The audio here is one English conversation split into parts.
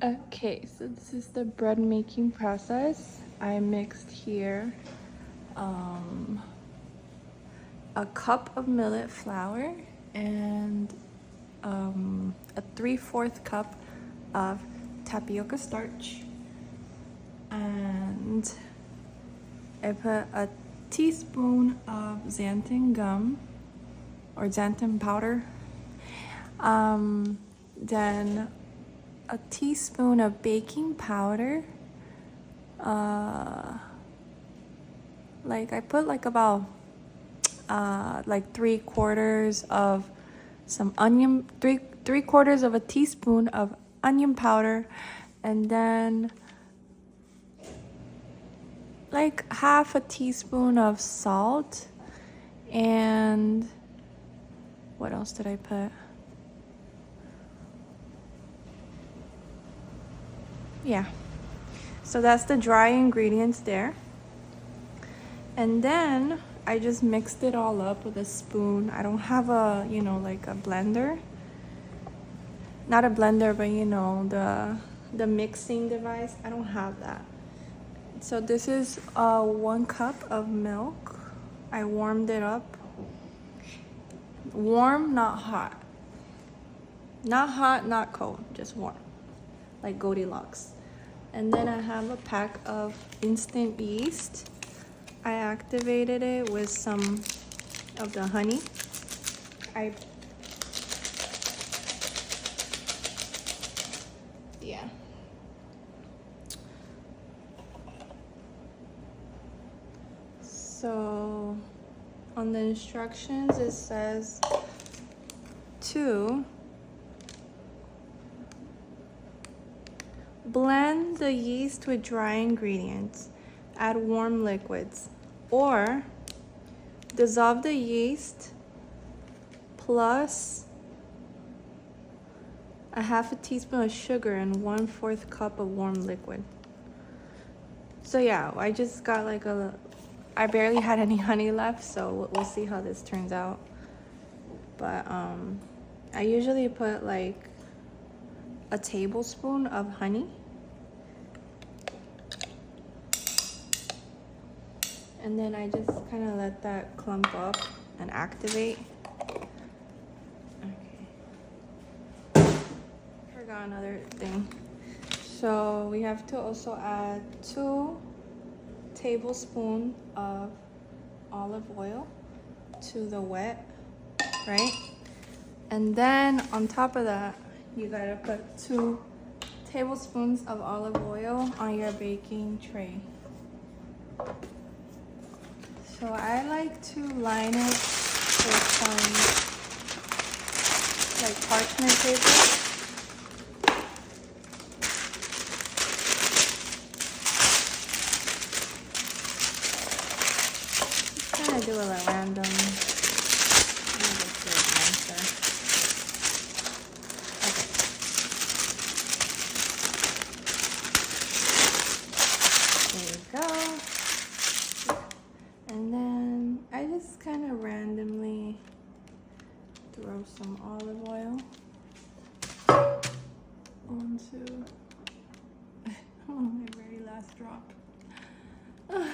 Okay, so this is the bread making process. I mixed here a cup of millet flour and a 3/4 cup of tapioca starch, and I put a teaspoon of xanthan gum or xanthan powder, then a teaspoon of baking powder. Like I put like about like 3/4 of some onion, three-quarters of a teaspoon of onion powder, and then like half a teaspoon of salt. And what else did I put? Yeah, so that's the dry ingredients there. And then I just mixed it all up with a spoon. I don't have a, like a blender. Not a blender, but the mixing device. I don't have that. So this is 1 cup of milk. I warmed it up. Warm, not hot. Not hot, not cold, just warm. Like Goldilocks. And then I have a pack of instant yeast. I activated it with some of the honey. Yeah. So on the instructions it says to blend the yeast with dry ingredients, add warm liquids, or dissolve the yeast plus a half a teaspoon of sugar and 1/4 cup of warm liquid. So yeah, I just got like I barely had any honey left, so we'll see how this turns out. But I usually put like a tablespoon of honey. And then I just kind of let that clump up and activate. Okay. Forgot another thing. So we have to also add 2 tablespoons of olive oil to the wet, right? And then on top of that, you gotta put 2 tablespoons of olive oil on your baking tray. So I like to line it with some like parchment paper. Just kind of do it at random. Kind of randomly throw some olive oil onto my very last drop. Oh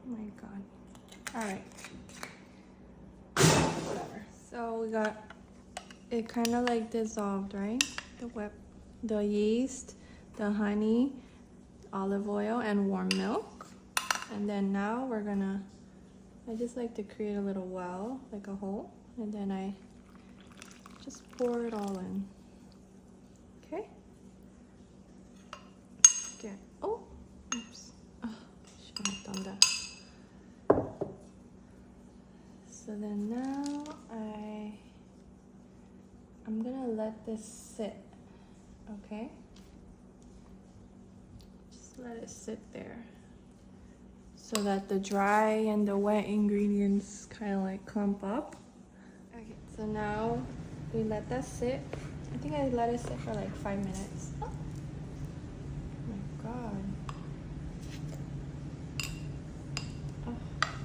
my god. All right, whatever. So we got it kind of like dissolved, right? The yeast, the honey, olive oil, and warm milk. And then now I just like to create a little well, like a hole, and then I just pour it all in. Okay? Okay. Oh, oops. Oh, should have done that. So then now I'm gonna let this sit, okay? Just let it sit there, so that the dry and the wet ingredients kind of like clump up. Okay, so now we let that sit. I think I let it sit for like 5 minutes. Oh my god. Oh,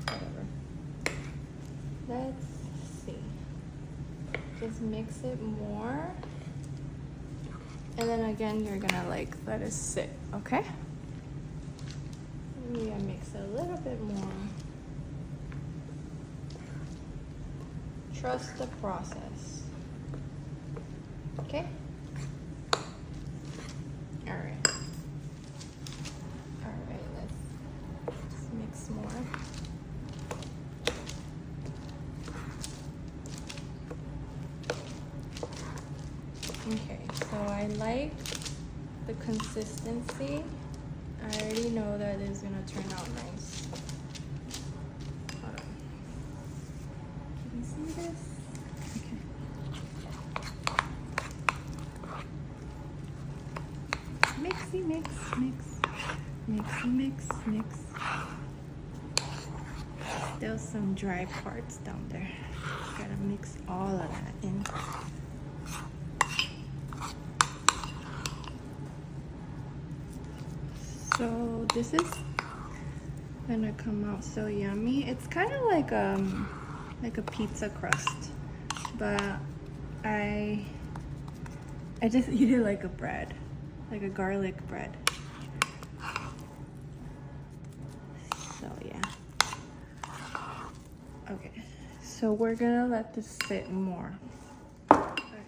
whatever. Let's see. Just mix it more. And then again, you're gonna like let it sit, okay? Maybe I mix a little bit more. Trust the process. Okay? Alright. Alright, let's just mix more. Okay, so I like the consistency. I already know that it's gonna turn out nice. Hold on. Can you see this? Okay. Mixy mix, mix. Mixy mix, mix. Still some dry parts down there. Gotta mix all of that in. So this is gonna come out so yummy. It's kind of like a pizza crust, but I just eat it like a bread, like a garlic bread. So yeah. Okay, so we're gonna let this sit more. Okay.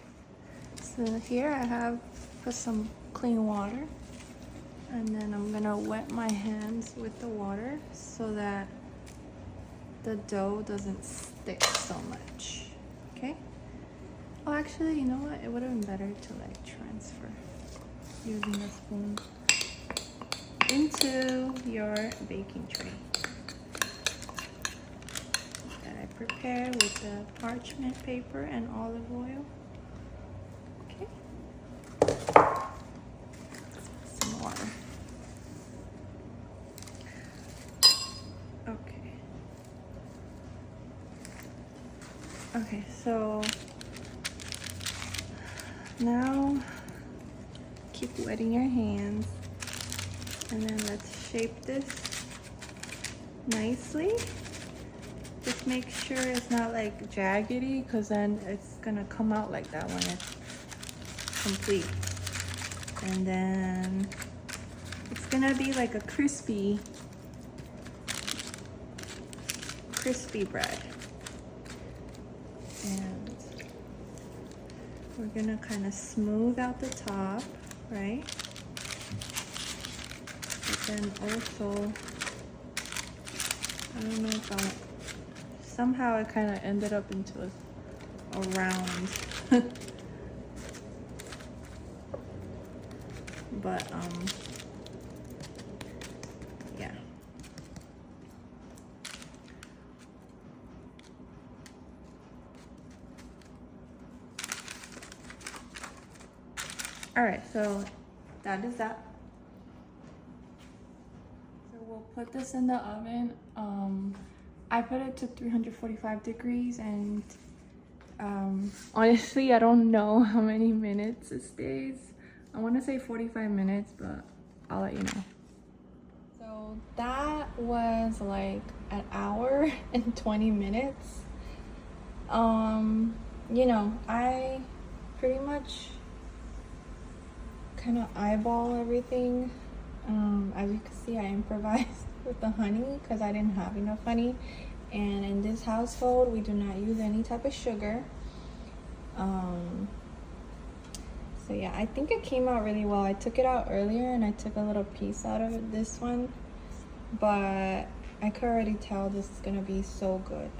So here I have put some clean water. And then I'm gonna wet my hands with the water so that the dough doesn't stick so much, okay? Oh, actually, you know what? It would have been better to like transfer using a spoon into your baking tray that I prepared with the parchment paper and olive oil, okay? Some water. Okay, so now keep wetting your hands and then let's shape this nicely. Just make sure it's not like jaggedy because then it's gonna come out like that when it's complete. And then it's gonna be like a crispy bread. And we're gonna kind of smooth out the top, right? But then also, I don't know if somehow it kind of ended up into a round. But yeah. All right, so that is that. So we'll put this in the oven. I put it to 345 degrees and honestly, I don't know how many minutes it stays. I want to say 45 minutes, but I'll let you know. So that was like an hour and 20 minutes. You know, I pretty much kind of eyeball everything. As you can see, I improvised with the honey because I didn't have enough honey, and in this household we do not use any type of sugar. So yeah, I think it came out really well. I took it out earlier and I took a little piece out of this one, but I could already tell this is gonna be so good.